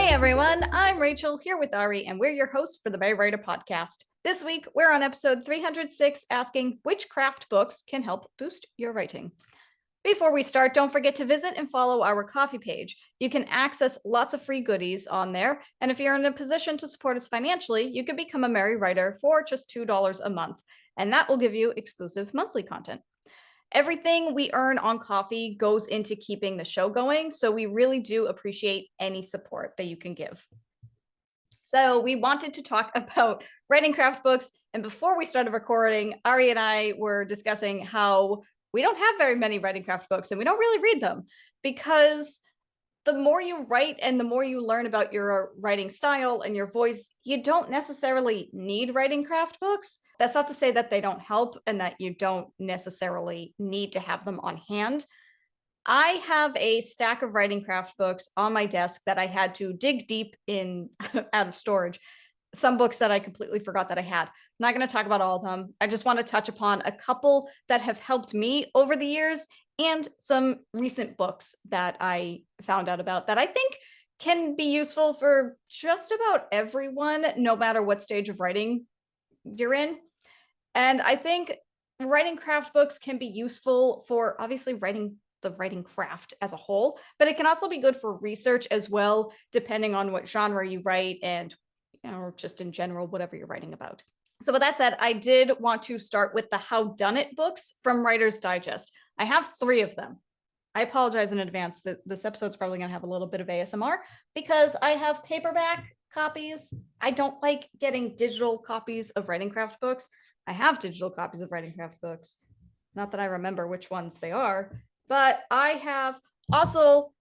Hey everyone, I'm Rachel here with Ari, and we're your hosts for the Merry Writer podcast. This week, we're on episode 306 asking which craft books can help boost your writing. Before we start, don't forget to visit and follow our coffee page. You can access lots of free goodies on there, and if you're in a position to support us financially, you can become a Merry Writer for just $2 a month, and that will give you exclusive monthly content. Everything we earn on coffee goes into keeping the show going, so we really do appreciate any support that you can give. So we wanted to talk about writing craft books, and before we started recording, Ari and I were discussing how we don't have very many writing craft books, and we don't really read them because the more you write and the more you learn about your writing style and your voice, you don't necessarily need writing craft books. That's not to say that they don't help and that you don't necessarily need to have them on hand. I have a stack of writing craft books on my desk that I had to dig deep in out of storage. Some books that I completely forgot that I had. I'm not going to talk about all of them. I just want to touch upon a couple that have helped me over the years and some recent books that I found out about that I think can be useful for just about everyone, no matter what stage of writing you're in. And I think writing craft books can be useful for obviously the writing craft as a whole, but it can also be good for research as well, depending on what genre you write and just in general, whatever you're writing about. So with that said, I did want to start with the Howdunit books from Writer's Digest. I have 3 of them. I apologize in advance that this episode's probably going to have a little bit of ASMR because I have paperback copies. I don't like getting digital copies of writing craft books. I have digital copies of writing craft books. Not that I remember which ones they are, but I have also,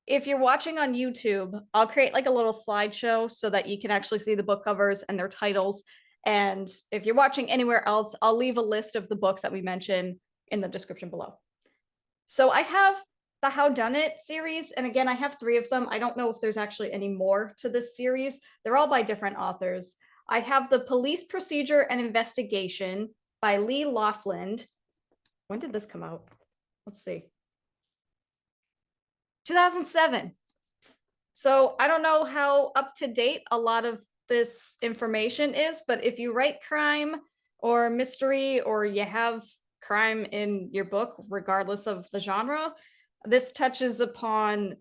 if you're watching on YouTube, I'll create like a little slideshow so that you can actually see the book covers and their titles. And if you're watching anywhere else, I'll leave a list of the books that we mention in the description below. So I have the Howdunit series, and again, I have 3 of them. I don't know if there's actually any more to this series. They're all by different authors. I have the Police Procedure and Investigation by Lofland. When did this come out? Let's see. 2007. So I don't know how up to date a lot of this information is, but if you write crime or mystery or you have crime in your book, regardless of the genre, this touches upon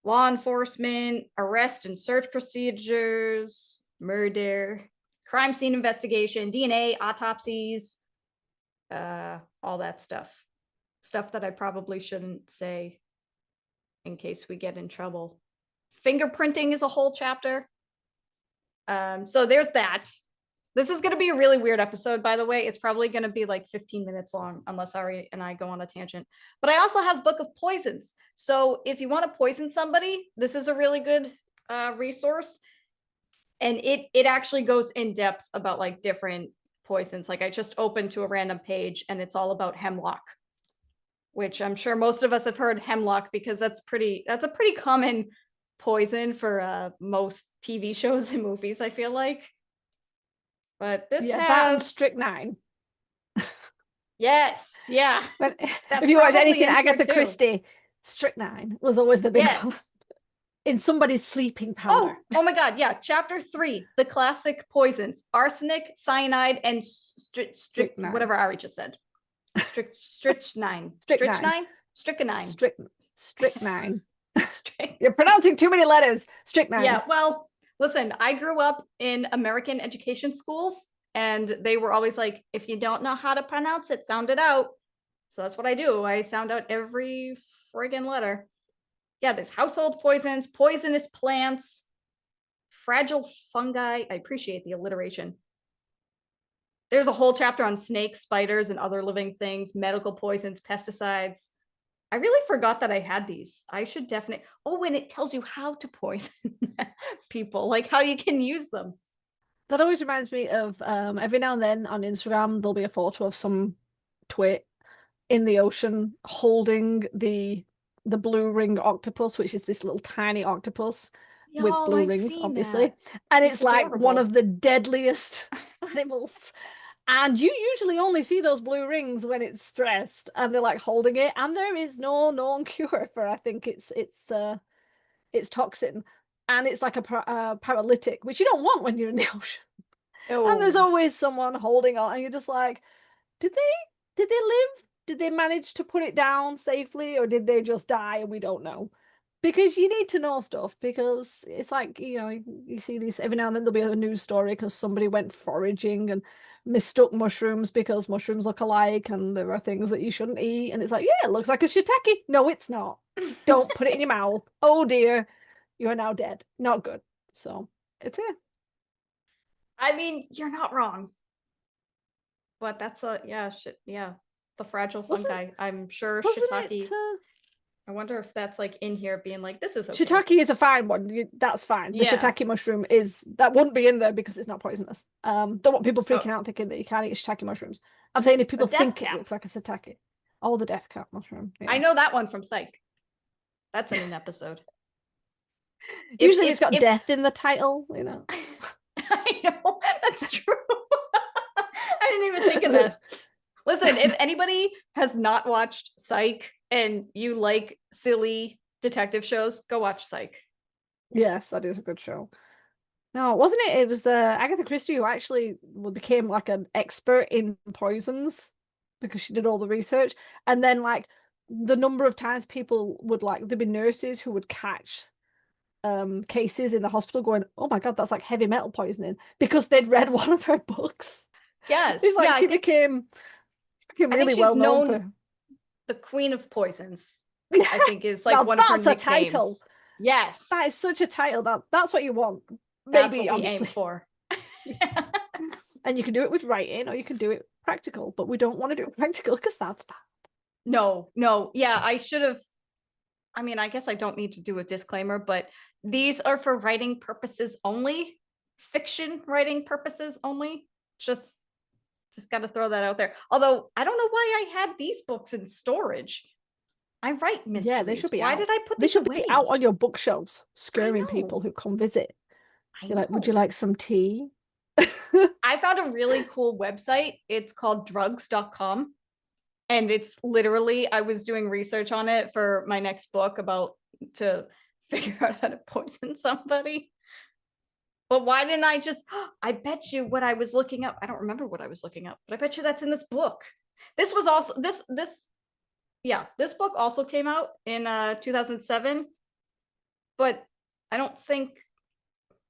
law enforcement, arrest and search procedures, murder, crime scene investigation, DNA, autopsies, all that stuff. Stuff that I probably shouldn't say in case we get in trouble. Fingerprinting is a whole chapter. So there's that. This is going to be a really weird episode, by the way. It's probably going to be like 15 minutes long, unless Ari and I go on a tangent. But I also have Book of Poisons. So if you want to poison somebody, this is a really good resource. And it actually goes in depth about like different poisons. Like I just opened to a random page and it's all about hemlock, which I'm sure most of us have heard hemlock because that's a pretty common poison for most TV shows and movies, I feel like. But this has that and strychnine. Yes, yeah. But if you watch anything Agatha Christie, strychnine was always the big one. In somebody's sleeping powder. Oh my God, yeah. Chapter 3, the classic poisons: arsenic, cyanide, and whatever Ari just said. Strychnine. You're pronouncing too many letters. Strychnine. Yeah, well, listen, I grew up in American education schools, and they were always like, if you don't know how to pronounce it, sound it out. So that's what I do. I sound out every friggin' letter. Yeah, there's household poisons, poisonous plants, fragile fungi. I appreciate the alliteration. There's a whole chapter on snakes, spiders, and other living things, medical poisons, pesticides. I really forgot that I had these. I should definitely. Oh, and it tells you how to poison people, like how you can use them. That always reminds me of every now and then on Instagram, there'll be a photo of some twit in the ocean holding the blue ringed octopus, which is this little tiny octopus with blue rings, obviously. That. And it's like adorable. One of the deadliest animals. And you usually only see those blue rings when it's stressed and they're like holding it. And there is no known cure for, I think it's toxin. and it's like a paralytic, which you don't want when you're in the ocean. And there's Oh. always someone holding on, and you're just like, did they live? Did they manage to put it down safely, or did they just die and we don't know? Because you need to know stuff, because it's like, you see these every now and then there'll be a news story because somebody went foraging and mistook mushrooms because mushrooms look alike and there are things that you shouldn't eat. And it's like, yeah, it looks like a shiitake. No, it's not. Don't put it in your mouth. Oh dear, you are now dead. Not good. So it's here. I mean, you're not wrong. But that's the fragile fungi. I'm sure Wasn't shiitake. it? I wonder if that's like in here being like, this is okay. Shiitake is a fine one. That's fine. The shiitake mushroom that wouldn't be in there because it's not poisonous. Don't want people freaking out thinking that you can't eat shiitake mushrooms. I'm saying if people think it looks like a shiitake. Oh, the death cap mushroom. Yeah. I know that one from Psych. That's in an episode. Usually it's got death in the title, I know, that's true. I didn't even think of that. Listen, if anybody has not watched Psych and you like silly detective shows, go watch Psych. Yes, that is a good show. No, wasn't it? It was Agatha Christie who actually became like an expert in poisons because she did all the research. And then like the number of times people would there'd be nurses who would catch cases in the hospital going, oh my God, that's like heavy metal poisoning, because they'd read one of her books. Yes. It's like she became really well known for the Queen of Poisons. I think is like one of her nicknames. That's a title. Yes. That is such a title. That's what you want. That's what we aim for. And you can do it with writing or you can do it practical, but we don't want to do it practical because that's bad. No. Yeah, I should have. I mean, I guess I don't need to do a disclaimer, but these are for writing purposes only, fiction writing purposes only. Just got to throw that out there. Although I don't know why I had these books in storage. I write mysteries. Yeah, they should be Why out. did I put these should be out on your bookshelves, scaring people who come visit. You're like, would you like some tea? I found a really cool website. It's called drugs.com. And it's literally, I was doing research on it for my next book to figure out how to poison somebody. But why didn't I I bet you what I was looking up. I don't remember what I was looking up, but I bet you that's in this book. This was also, this book also came out in 2007, but I don't think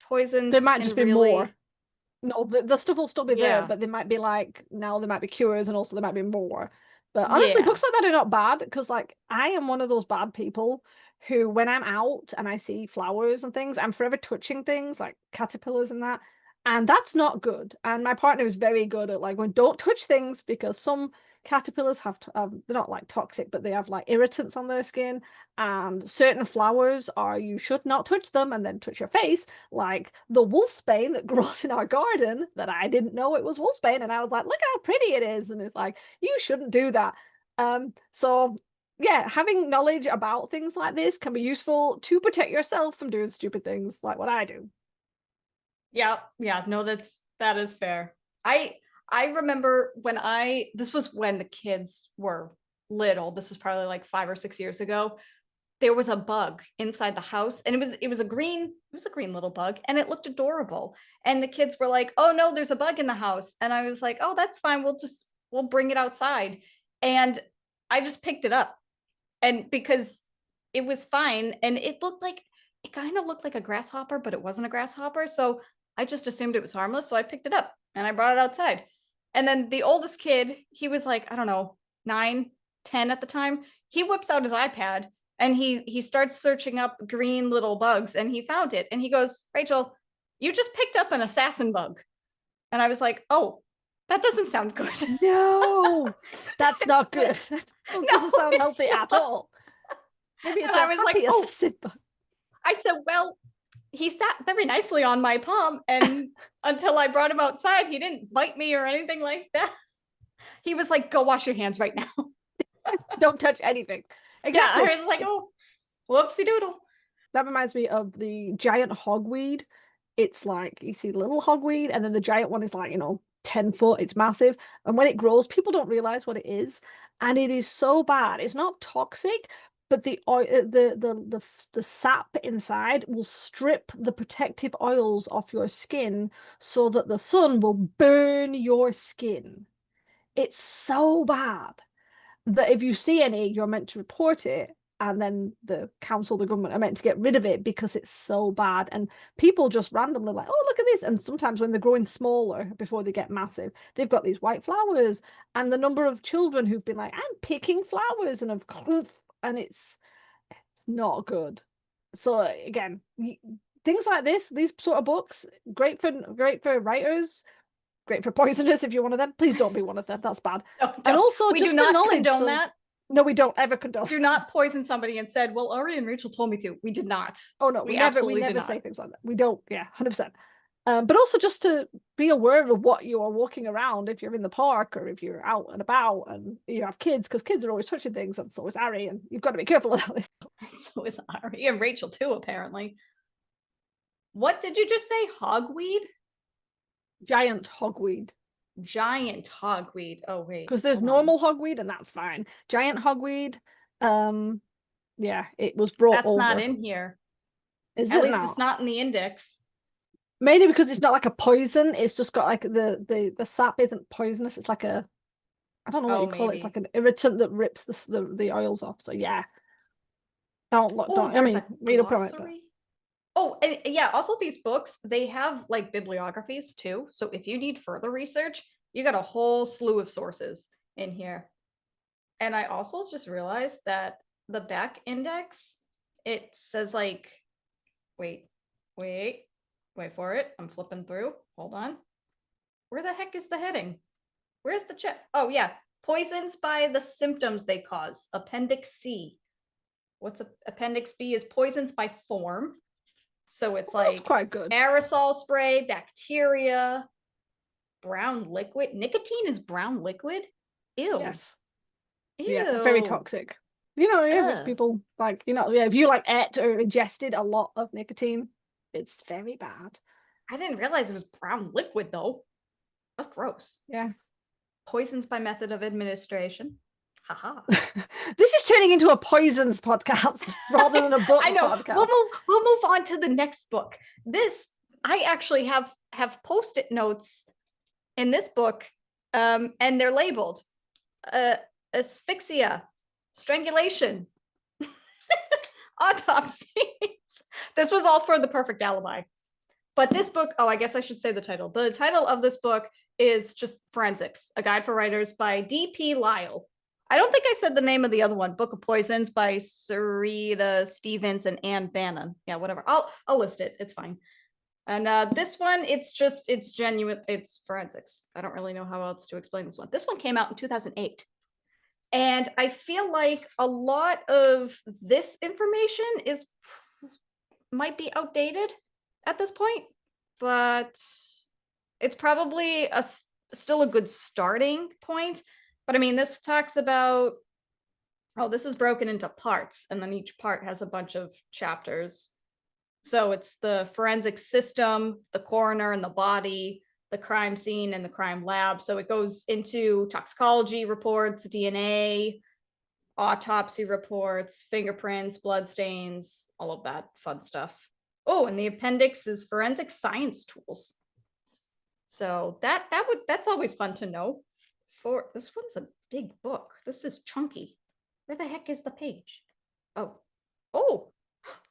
poisons. There might just be more. No, the stuff will still be there, but they might be now there might be cures and also there might be more. But honestly, books like that are not bad because I am one of those bad people who, when I'm out and I see flowers and things, I'm forever touching things like caterpillars and that. And that's not good. And my partner is very good at going, don't touch things, because some caterpillars have they're not toxic, but they have irritants on their skin, and certain flowers you should not touch them and then touch your face, like the wolfsbane that grows in our garden that I didn't know it was wolfsbane, and I was like, look how pretty it is, and it's like, you shouldn't do that. So yeah, having knowledge about things like this can be useful to protect yourself from doing stupid things like what I do. Yeah, no, that is fair. I remember this was when the kids were little. This was probably 5 or 6 years ago. There was a bug inside the house, and it was a green little bug, and it looked adorable. And the kids were like, "Oh no, there's a bug in the house." And I was like, "Oh, that's fine. We'll bring it outside." And I just picked it up. And because it was fine, and it kind of looked like a grasshopper, but it wasn't a grasshopper. So I just assumed it was harmless. So I picked it up and I brought it outside. And then the oldest kid, he was I don't know, 9, 10 at the time. He whips out his iPad and he starts searching up green little bugs, and he found it. And he goes, "Rachel, you just picked up an assassin bug." And I was like, "Oh, that doesn't sound good." No, that's not good. That doesn't sound healthy at all. Maybe it's assassin bug. I said, "Well, he sat very nicely on my palm, and until I brought him outside, he didn't bite me or anything like that." He was like, "Go wash your hands right now. Don't touch anything." Exactly. Yeah, I was like, "Oh, whoopsie doodle." That reminds me of the giant hogweed. It's you see the little hogweed, and then the giant one is 10 foot. It's massive. And when it grows, people don't realize what it is. And it is so bad. It's not toxic, but the sap inside will strip the protective oils off your skin so that the sun will burn your skin. It's so bad that if you see any, you're meant to report it, and then the council, the government are meant to get rid of it because it's so bad. And people just randomly like, oh, look at this. And sometimes when they're growing smaller before they get massive, they've got these white flowers. And the number of children who've been like, I'm picking flowers, and and it's not good. So again, things like this, these sort of books, great for writers, great for poisoners if you're one of them. Please don't be one of them. That's bad. No, and also, we just do not knowledge, condone that. No, we don't ever condone. Do not poison somebody and said, "Well, Ari and Rachel told me to." We did not. Oh no, we never say things like that. We don't. Yeah, 100%. But also just to be aware of what you are walking around if you're in the park or if you're out and about and you have kids, because kids are always touching things, and so is Ari, and you've got to be careful about this. So is Ari and Rachel too, apparently. What did you just say? Hogweed? Giant hogweed. Giant hogweed. Oh wait, because there's normal hogweed and that's fine. Giant hogweed, yeah, it was brought over. That's not in here. Is At it least not? it's not in the index. Maybe because it's not like a poison. It's just got like the sap isn't poisonous. It's like a, I don't know what you call it. It's like an irritant that rips the oils off. So yeah, don't I mean read up on it. But... Oh, and yeah, also these books, they have like bibliographies too. So if you need further research, you got a whole slew of sources in here. And I also just realized that the back index, it says like, wait for it. I'm flipping through. Hold on. Where the heck is the heading? Where's the check? Oh yeah, poisons by the symptoms they cause. Appendix C. What's Appendix B is poisons by form. So it's like that's quite good. Aerosol spray, bacteria, brown liquid. Nicotine is brown liquid? Ew. Yes. Ew. Yes, very toxic. You know, yeah, people like, you know, yeah, if you like ate or ingested a lot of nicotine, it's very bad. I didn't realize it was brown liquid though. That's gross. Yeah. Poisons by method of administration. Haha. This is turning into a poisons podcast rather than a book I know. podcast. We'll move on to the next book. This, I actually have post-it notes in this book, and they're labeled asphyxia, strangulation, autopsies. This was all for The Perfect Alibi. But this book, oh, I guess I should say the title. The title of this book is just Forensics, A Guide for Writers by D.P. Lyle. I don't think I said the name of the other one, Book of Poisons by Serita Stevens and Anne Bannon. Yeah, whatever. I'll list it. It's fine. And this one, it's genuine. It's forensics. I don't really know how else to explain this one. This one came out in 2008. And I feel like a lot of this information might be outdated at this point, but it's probably still a good starting point. But I mean, this talks about, oh, this is broken into parts, and then each part has a bunch of chapters. So it's the forensic system, the coroner and the body, the crime scene and the crime lab. So it goes into toxicology reports, DNA, autopsy reports, fingerprints, bloodstains, all of that fun stuff. Oh, and the appendix is forensic science tools. So that's always fun to know. This one's a big book. This is chunky. Where the heck is the page? Oh,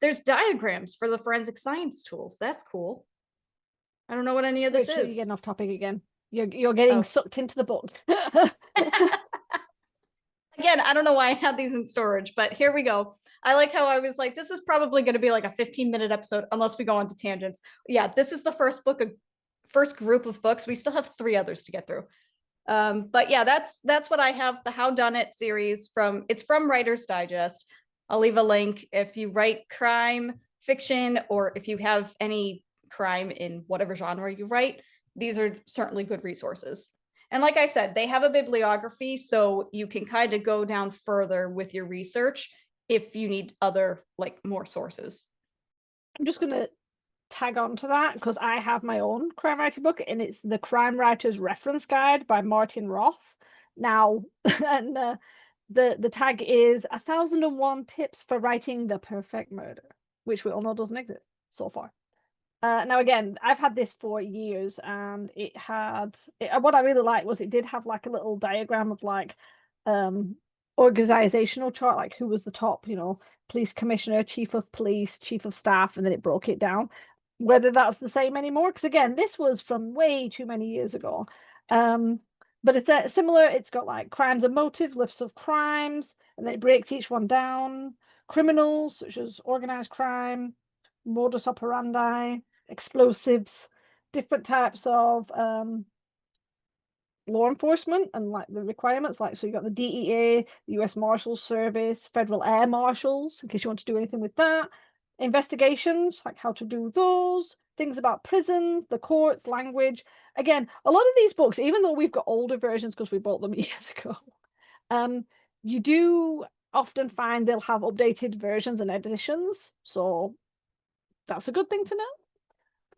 there's diagrams for the forensic science tools. That's cool. I don't know what any of this is. You're getting off topic again. You're getting sucked into the book. Again, I don't know why I had these in storage, but here we go. I like how I was like, this is probably going to be like a 15-minute episode unless we go on to tangents. Yeah, this is the first group of books. We still have 3 others to get through. But yeah, that's what I have. The Howdunit series it's from Writer's Digest. I'll leave a link if you write crime fiction, or if you have any crime in whatever genre you write. These are certainly good resources. And like I said, they have a bibliography, so you can kind of go down further with your research if you need other, like, more sources. I'm just going to tag on to that because I have my own crime writing book, and it's the Crime Writer's Reference Guide by Martin Roth. Now, and the tag is 1001 tips for writing the perfect murder, which we all know doesn't exist so far. Now again, I've had this for years, and what I really liked was it did have like a little diagram of like organizational chart, like who was the top, police commissioner, chief of police, chief of staff, and then it broke it down. Whether that's the same anymore, because again, this was from way too many years ago. But it's similar. It's got like crimes and motives, lists of crimes, and then it breaks each one down. Criminals, such as organized crime, modus operandi, explosives, different types of law enforcement and like the requirements. Like, so you got the DEA, the US Marshals Service, Federal Air Marshals, in case you want to do anything with that. Investigations, like how to do those. Things about prisons, the courts, language. Again, a lot of these books, even though we've got older versions because we bought them years ago, you do often find they'll have updated versions and editions. So that's a good thing to know.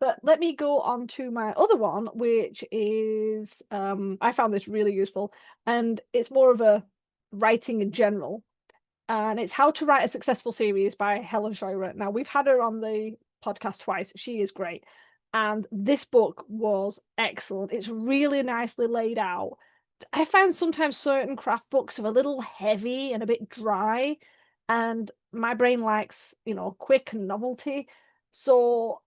But let me go on to my other one, which is I found this really useful, and it's more of a writing in general. And it's How to Write a Successful Series by Helen Scheuerer. Now, we've had her on the podcast twice. She is great. And this book was excellent. It's really nicely laid out. I found sometimes certain craft books are a little heavy and a bit dry, and my brain likes, quick and novelty. So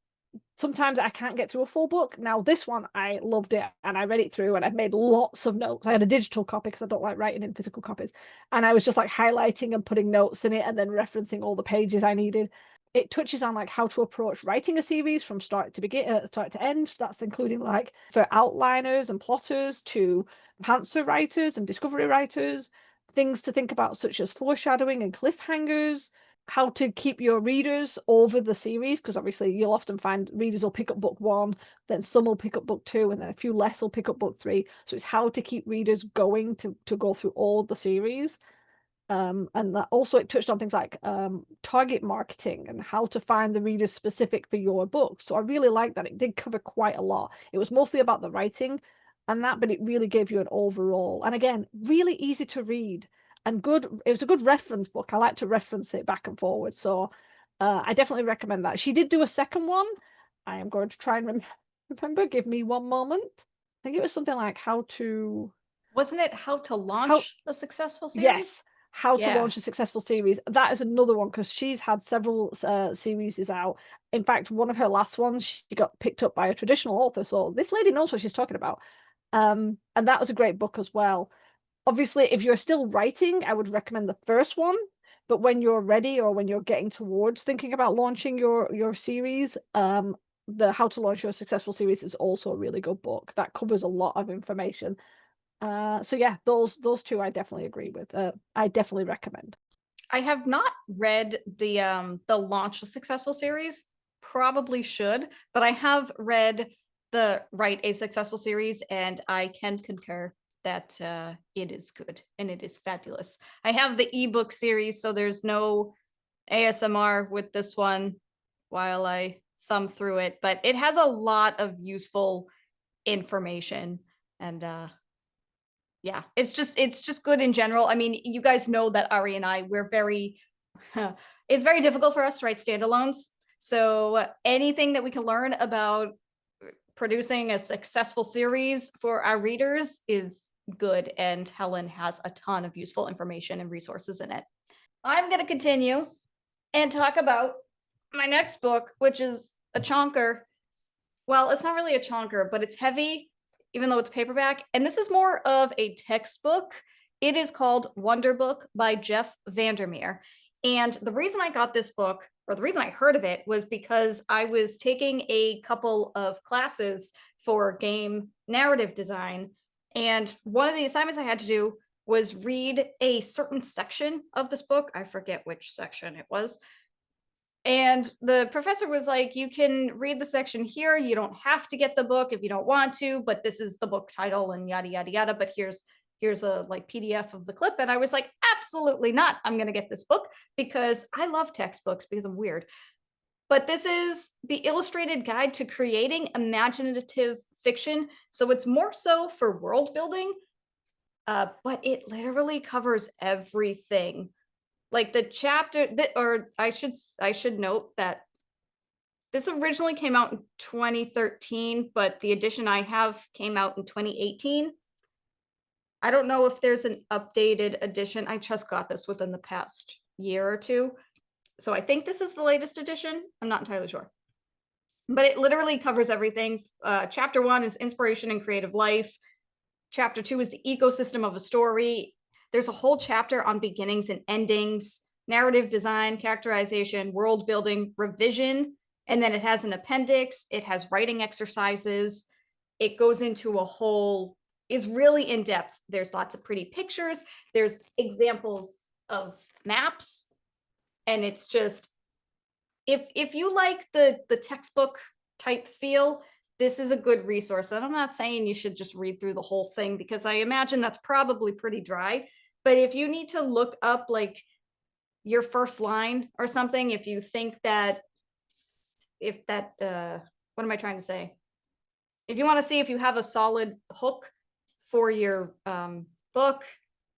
sometimes I can't get through a full book. Now, this one, I loved it, and I read it through, and I've made lots of notes. I had a digital copy because I don't like writing in physical copies. And I was just like highlighting and putting notes in it and then referencing all the pages I needed. It touches on like how to approach writing a series from start to end. That's including like for outliners and plotters to pantser writers and discovery writers, things to think about such as foreshadowing and cliffhangers, how to keep your readers over the series, because obviously you'll often find readers will pick up book 1, then some will pick up book 2, and then a few less will pick up book 3. So it's how to keep readers going to go through all the series. And that also it touched on things like target marketing and how to find the readers specific for your book. So I really liked that. It did cover quite a lot. It was mostly about the writing and that, but it really gave you an overall. And again, really easy to read. And good, it was a good reference book. I like to reference it back and forward. So I definitely recommend that. She did do a second one. I am going to try and remember. Give me one moment. I think it was something like how to... Wasn't it how to launch a successful series? Yes, how to launch a successful series. That is another one because she's had several series out. In fact, one of her last ones, she got picked up by a traditional author. So this lady knows what she's talking about. And that was a great book as well. Obviously, if you're still writing, I would recommend the first one. But when you're ready or when you're getting towards thinking about launching your series, the How to Launch Your Successful Series is also a really good book. That covers a lot of information. So yeah, those two I definitely agree with. I definitely recommend. I have not read the Launch a Successful series. Probably should, but I have read the Write a Successful series, and I can concur that it is good and it is fabulous. I have the ebook series, so there's no ASMR with this one while I thumb through it, but it has a lot of useful information, and yeah, it's just good in general. I mean, you guys know that Ari and I, we're very it's very difficult for us to write standalones. So anything that we can learn about producing a successful series for our readers is good, and Helen has a ton of useful information and resources in it. I'm going to continue and talk about my next book, which is a chonker. Well, it's not really a chonker, but it's heavy, even though it's paperback. And this is more of a textbook. It is called Wonderbook by Jeff VanderMeer. And the reason I got this book, or the reason I heard of it, was because I was taking a couple of classes for game narrative design. And one of the assignments I had to do was read a certain section of this book. I forget which section it was. And the professor was like, you can read the section here. You don't have to get the book if you don't want to, but this is the book title and yada, yada, yada. But here's a like PDF of the clip. And I was like, absolutely not. I'm going to get this book because I love textbooks because I'm weird. But this is the illustrated guide to creating imaginative fiction. So it's more so for world building. but it literally covers everything. Like the chapter that, or I should note that this originally came out in 2013, but the edition I have came out in 2018. I don't know if there's an updated edition. I just got this within the past year or two. So I think this is the latest edition. I'm not entirely sure. But it literally covers everything. Chapter 1 is inspiration and creative life. Chapter 2 is the ecosystem of a story. There's a whole chapter on beginnings and endings, narrative design, characterization, world building, revision, and then it has an appendix. It has writing exercises. It goes into a whole, it's really in depth. There's lots of pretty pictures. There's examples of maps. And it's just, if you like the textbook type feel, this is a good resource. And I'm not saying you should just read through the whole thing, because I imagine that's probably pretty dry. But if you need to look up like your first line or something, if you think that, what am I trying to say? If you want to see if you have a solid hook for your book,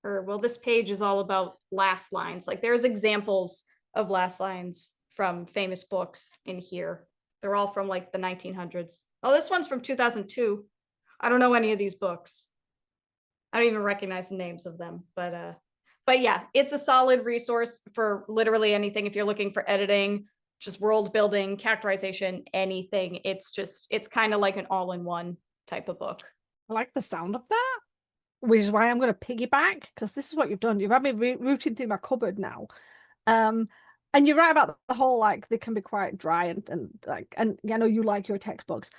or well, this page is all about last lines. Like there's examples of last lines from famous books in here. They're all from like the 1900s. Oh, this one's from 2002. I don't know any of these books. I don't even recognize the names of them, but yeah, it's a solid resource for literally anything. If you're looking for editing, just world building, characterization, anything. It's kind of like an all-in-one type of book. I like the sound of that, which is why I'm going to piggyback, because this is what you've done. You've had me rooting through my cupboard now. And you're right about the whole, like, they can be quite dry and like, and I know you like your textbooks,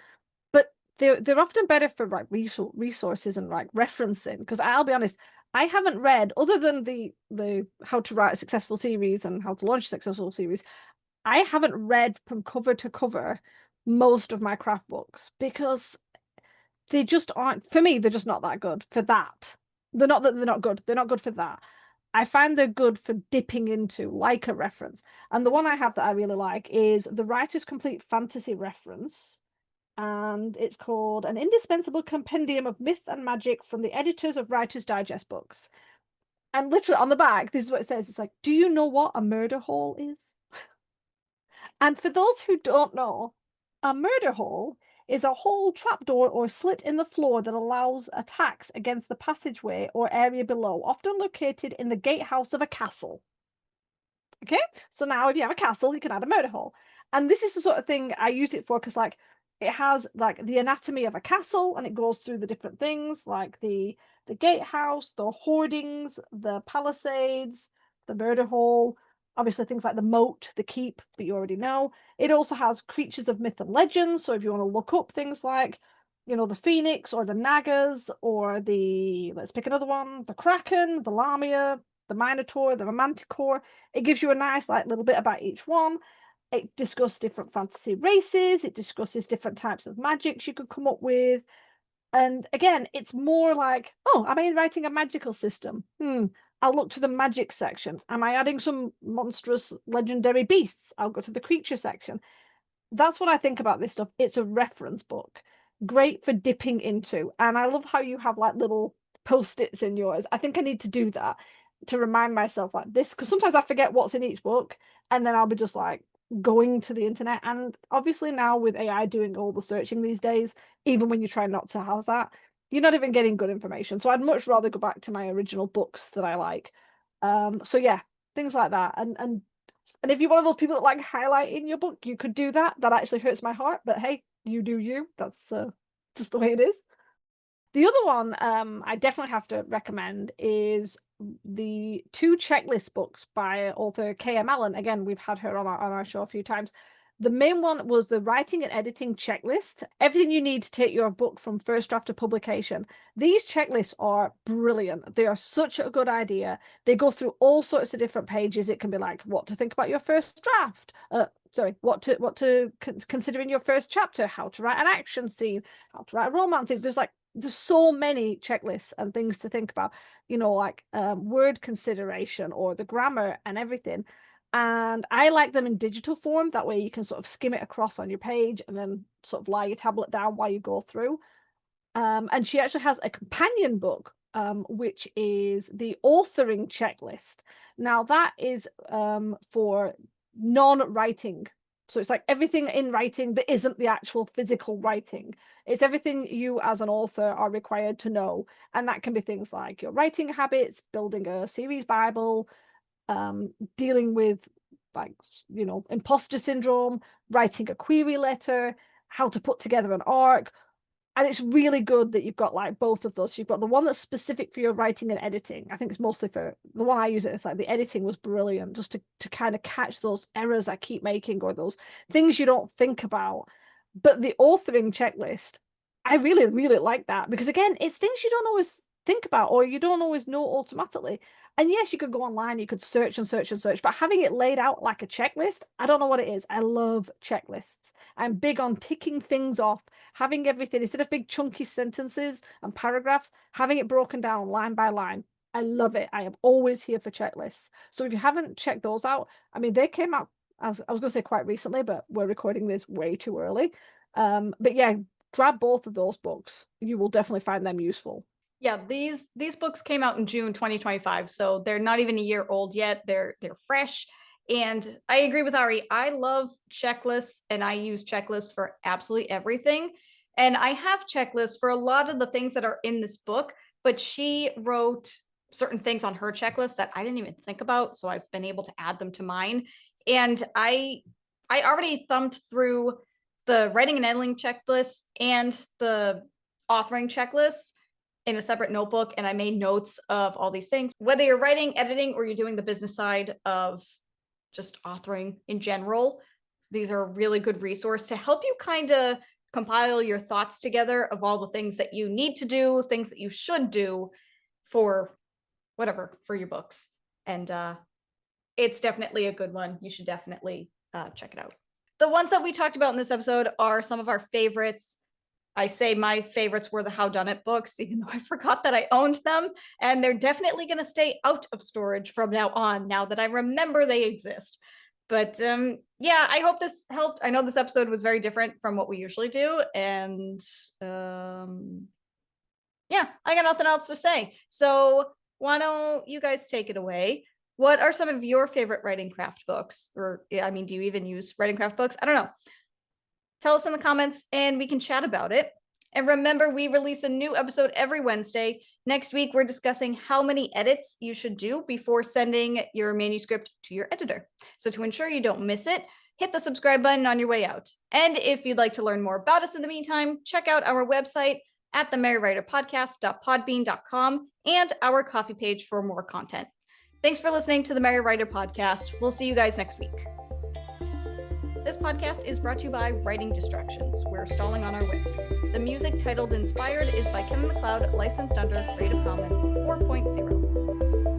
but they're often better for like resources and like referencing. Because I'll be honest, I haven't read, other than the How to Write a Successful Series and How to Launch a Successful Series, I haven't read from cover to cover most of my craft books, because they just aren't, for me, they're just not that good for that. They're not that they're not good. They're not good for that. I find they're good for dipping into, like, a reference. And the one I have that I really like is the Writer's Complete Fantasy Reference. And it's called An Indispensable Compendium of Myth and Magic from the Editors of Writer's Digest Books. And literally on the back, this is what it says. It's like, do you know what a murder hole is? And for those who don't know, a murder hole is a hole, trapdoor, or slit in the floor that allows attacks against the passageway or area below, often located in the gatehouse of a castle. Okay, so now if you have a castle, you can add a murder hole. And this is the sort of thing I use it for, because like it has like the anatomy of a castle, and it goes through the different things like the gatehouse, the hoardings, the palisades, the murder hole, obviously things like the moat, the keep, but you already know. It also has creatures of myth and legend. So if you want to look up things like, you know, the phoenix or the nagas or the, let's pick another one, the kraken, the lamia, the minotaur, the manticore, it gives you a nice like little bit about each one. It discusses different fantasy races. It discusses different types of magics you could come up with. And again, it's more like, oh, am I writing a magical system? I'll look to the magic section. Am I adding some monstrous legendary beasts? I'll go to the creature section. That's what I think about this stuff. It's a reference book. Great for dipping into. And I love how you have like little post-its in yours. I think I need to do that to remind myself like this, because sometimes I forget what's in each book, and then I'll be just like going to the internet. And obviously now with AI doing all the searching these days, even when you try not to house that, you're not even getting good information. So I'd much rather go back to my original books that I like. So yeah, things like that. And if you're one of those people that like highlighting your book, you could do that. That actually hurts my heart, but hey, you do you. That's just the way it is. The other one I definitely have to recommend is the 2 checklist books by author K.M. Allen. Again, we've had her on our show a few times. The main one was the Writing and Editing Checklist, everything you need to take your book from first draft to publication. These checklists are brilliant. They are such a good idea. They go through all sorts of different pages. It can be like what to think about your first draft. What to consider in your first chapter, how to write an action scene, how to write a romance scene. There's so many checklists and things to think about, you know, like word consideration or the grammar and everything. And I like them in digital form. That way you can sort of skim it across on your page and then sort of lie your tablet down while you go through. And she actually has a companion book which is the authoring checklist. Now that is for non-writing. So it's like everything in writing that isn't the actual physical writing. It's everything you as an author are required to know. And that can be things like your writing habits, building a series Bible, dealing with like, you know, imposter syndrome, writing a query letter, how to put together an arc. And it's really good that you've got like both of those. You've got the one that's specific for your writing and editing. I think it's mostly for the one I use. It's like the editing was brilliant, just to kind of catch those errors I keep making or those things you don't think about. But the authoring checklist, I really, really like that because again, it's things you don't always think about or you don't always know automatically. And yes, you could go online, you could search and search and search, but having it laid out like a checklist, I don't know what it is. I love checklists. I'm big on ticking things off, having everything instead of big chunky sentences and paragraphs, having it broken down line by line. I love it. I am always here for checklists. So if you haven't checked those out, I mean, they came out, I was going to say quite recently, but we're recording this way too early. But yeah, grab both of those books. You will definitely find them useful. Yeah, these books came out in June 2025, so they're not even a year old yet. They're fresh. And I agree with Ari. I love checklists and I use checklists for absolutely everything. And I have checklists for a lot of the things that are in this book, but she wrote certain things on her checklist that I didn't even think about. So I've been able to add them to mine. And I already thumbed through the writing and editing checklist and the authoring checklist in a separate notebook. And I made notes of all these things, whether you're writing, editing, or you're doing the business side of just authoring in general. These are a really good resource to help you kind of compile your thoughts together of all the things that you need to do, things that you should do for whatever, for your books. And it's definitely a good one. You should definitely check it out. The ones that we talked about in this episode are some of our favorites. I say my favorites were the Howdunit books, even though I forgot that I owned them. And they're definitely going to stay out of storage from now on, now that I remember they exist. But yeah, I hope this helped. I know this episode was very different from what we usually do. And yeah, I got nothing else to say. So why don't you guys take it away? What are some of your favorite writing craft books? Or, I mean, do you even use writing craft books? I don't know. Tell us in the comments and we can chat about it. And remember, we release a new episode every Wednesday. Next week, we're discussing how many edits you should do before sending your manuscript to your editor. So to ensure you don't miss it, hit the subscribe button on your way out. And if you'd like to learn more about us in the meantime, check out our website at themerrywriterpodcast.podbean.com and our coffee page for more content. Thanks for listening to the Merry Writer Podcast. We'll see you guys next week. This podcast is brought to you by Writing Distractions. We're stalling on our whips. The music titled Inspired is by Kevin MacLeod, licensed under Creative Commons 4.0.